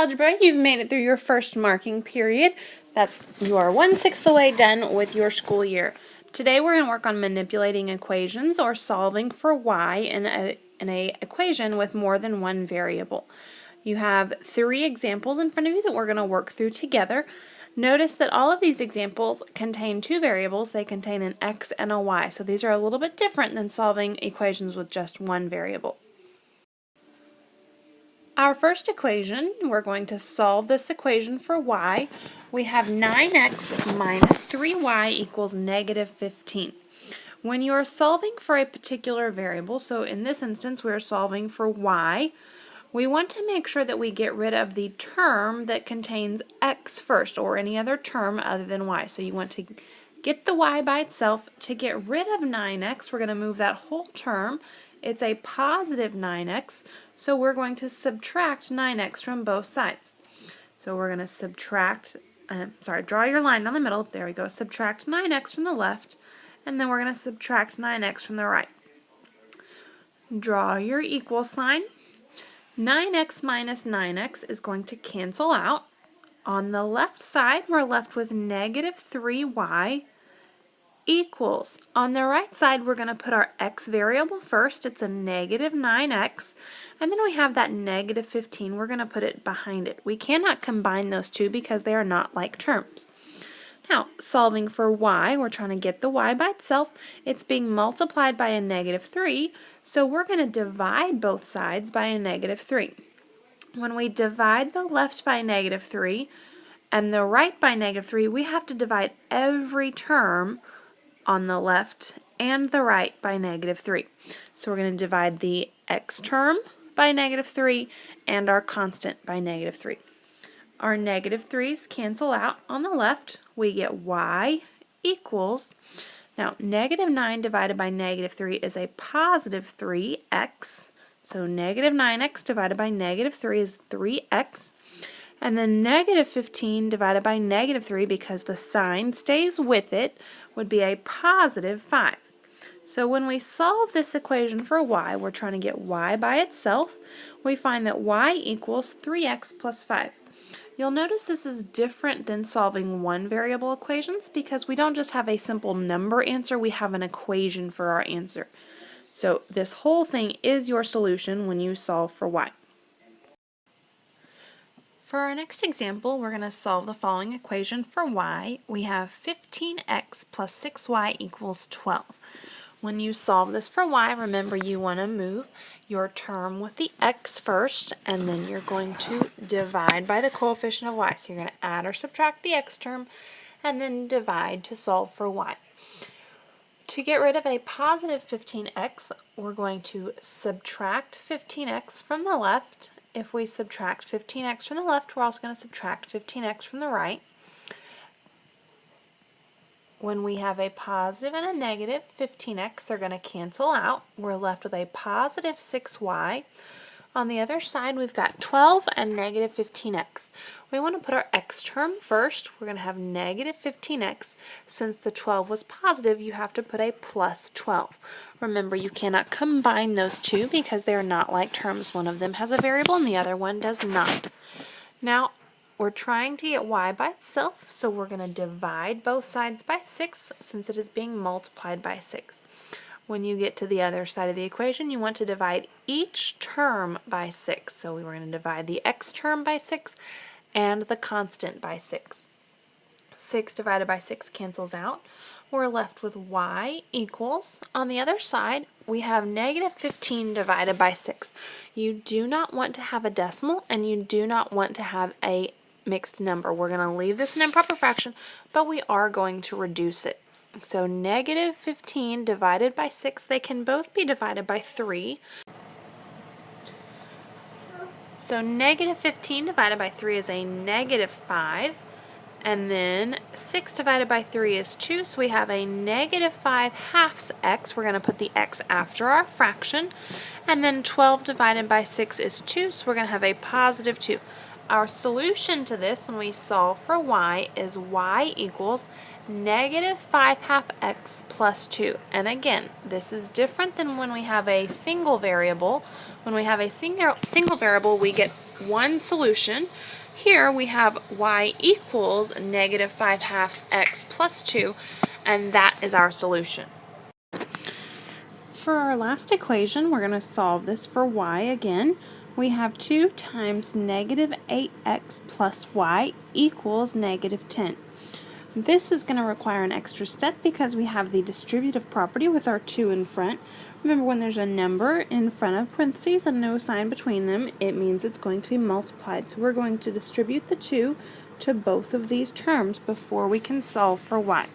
algebra. You've made it through your first marking period. You are 1/6 the way done with your school year. Today we're going to work on manipulating equations or solving for y in a equation with more than one variable. You have 3 examples in front of you that we're going to work through together. Notice that all of these examples contain 2 variables. They contain an x and a y, so these are a little bit different than solving equations with just one variable. Our first equation, we're going to solve this equation for y. We have 9x minus 3y equals negative 15. When you are solving for a particular variable, so in this instance we're solving for y, we want to make sure that we get rid of the term that contains x first, or any other term other than y. So you want to get the y by itself. To get rid of 9x, we're going to move that whole term. It's a positive 9x, so we're going to subtract 9x from both sides. So we're going to subtract, draw your line down the middle. There we go. Subtract 9x from the left, and then we're going to subtract 9x from the right. Draw your equal sign. 9x minus 9x is going to cancel out. On the left side, we're left with negative 3y equals. On the right side, we're going to put our x variable first. It's a negative 9x. And then we have that negative 15. We're going to put it behind it. We cannot combine those two because they are not like terms. Now, solving for y, we're trying to get the y by itself. It's being multiplied by a negative 3, so we're going to divide both sides by a negative 3. When we divide the left by negative 3 and the right by negative 3, we have to divide every term on the left and the right by negative 3. So we're going to divide the x term by negative 3 and our constant by negative 3. Our negative 3's cancel out. On the left, we get y equals, now negative 9 divided by negative 3 is a positive 3x. So negative 9x divided by negative 3 is 3x. And then negative 15 divided by negative 3, because the sign stays with it, would be a positive 5. So when we solve this equation for y, we're trying to get y by itself. We find that y equals 3x plus 5. You'll notice this is different than solving one variable equations because we don't just have a simple number answer, we have an equation for our answer. So this whole thing is your solution when you solve for y. For our next example, we're going to solve the following equation for y. We have 15x plus 6y equals 12. When you solve this for y, remember you want to move your term with the x first, and then you're going to divide by the coefficient of y. So you're going to add or subtract the x term, and then divide to solve for y. To get rid of a positive 15x, we're going to subtract 15x from the left. If we subtract 15x from the left, we're also going to subtract 15x from the right. When we have a positive and a negative, 15x are going to cancel out. We're left with a positive 6y. On the other side, we've got 12 and negative 15x. We want to put our x term first. We're going to have negative 15x. Since the 12 was positive, you have to put a plus 12. Remember, you cannot combine those two because they are not like terms. One of them has a variable and the other one does not. Now, we're trying to get y by itself, so we're going to divide both sides by 6 since it is being multiplied by 6. When you get to the other side of the equation, you want to divide each term by 6. So we're going to divide the x term by 6 and the constant by 6. 6 divided by 6 cancels out. We're left with y equals, on the other side, we have negative 15 divided by 6. You do not want to have a decimal, and you do not want to have a mixed number. We're going to leave this an improper fraction, but we are going to reduce it. So negative 15 divided by 6, they can both be divided by 3. So negative 15 divided by 3 is a negative 5. And then 6 divided by 3 is 2, so we have a negative 5 halves x. We're going to put the x after our fraction. And then 12 divided by 6 is 2, so we're going to have a positive 2. Our solution to this when we solve for y is y equals negative 5 half x plus 2. And again, this is different than when we have a single variable. When we have a single variable, we get one solution. Here we have y equals negative 5/2 x plus 2, and that is our solution. For our last equation, we're going to solve this for y again. We have 2 times negative 8x plus y equals negative 10. This is going to require an extra step because we have the distributive property with our 2 in front. Remember, when there's a number in front of parentheses and no sign between them, it means it's going to be multiplied. So we're going to distribute the 2 to both of these terms before we can solve for y.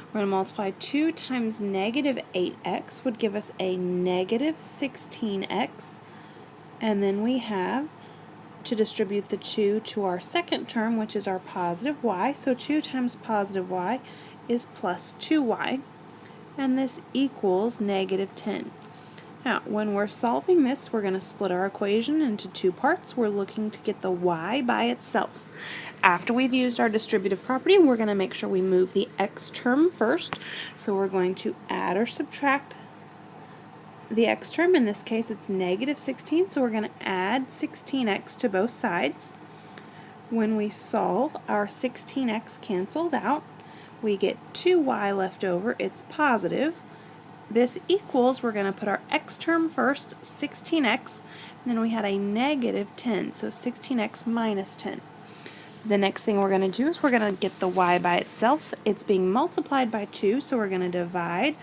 We're going to multiply 2 times negative 8x would give us a negative 16x. And then we have to distribute the 2 to our second term, which is our positive y. So 2 times positive y is plus 2y. And this equals negative 10. Now, when we're solving this, we're going to split our equation into two parts. We're looking to get the y by itself. After we've used our distributive property, we're going to make sure we move the x term first. So we're going to add or subtract the x term. In this case, it's negative 16, so we're going to add 16x to both sides. When we solve, our 16x cancels out. We get 2y left over. It's positive. This equals, we're going to put our x term first, 16x, and then we had a negative 10, so 16x minus 10. The next thing we're going to do is we're going to get the y by itself. It's being multiplied by 2, so we're going to divide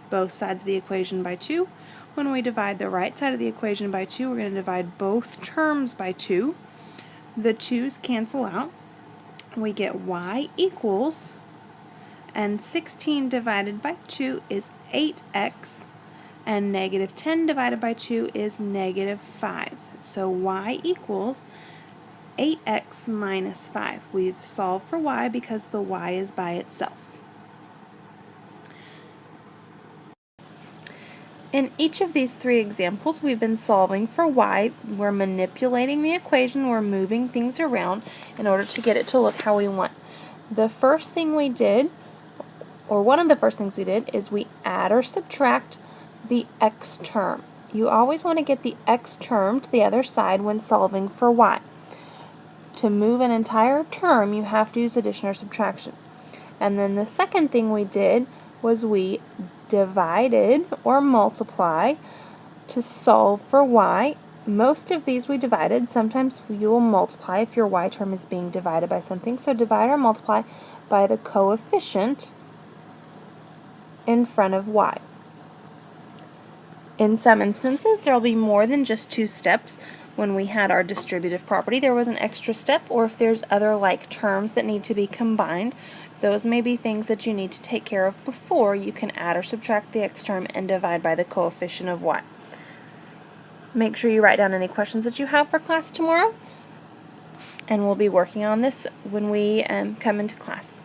both sides of the equation by 2. When we divide the right side of the equation by 2, we're going to divide both terms by 2. The 2's cancel out. We get y equals, and 16 divided by 2 is 8x, and negative 10 divided by 2 is negative 5. So y equals 8x minus 5. We've solved for y because the y is by itself. In each of these three examples, we've been solving for y. We're manipulating the equation, we're moving things around in order to get it to look how we want. The first thing we did, or one of the first things we did, is we add or subtract the x term. You always want to get the x term to the other side when solving for y. To move an entire term, you have to use addition or subtraction. And then the second thing we did was we divided or multiply to solve for y. Most of these we divided. Sometimes you will multiply if your y term is being divided by something. So divide or multiply by the coefficient in front of y. In some instances, there will be more than just two steps. When we had our distributive property, there was an extra step, or if there's other like terms that need to be combined, those may be things that you need to take care of before you can add or subtract the x term and divide by the coefficient of y. Make sure you write down any questions that you have for class tomorrow, and we'll be working on this when we come into class.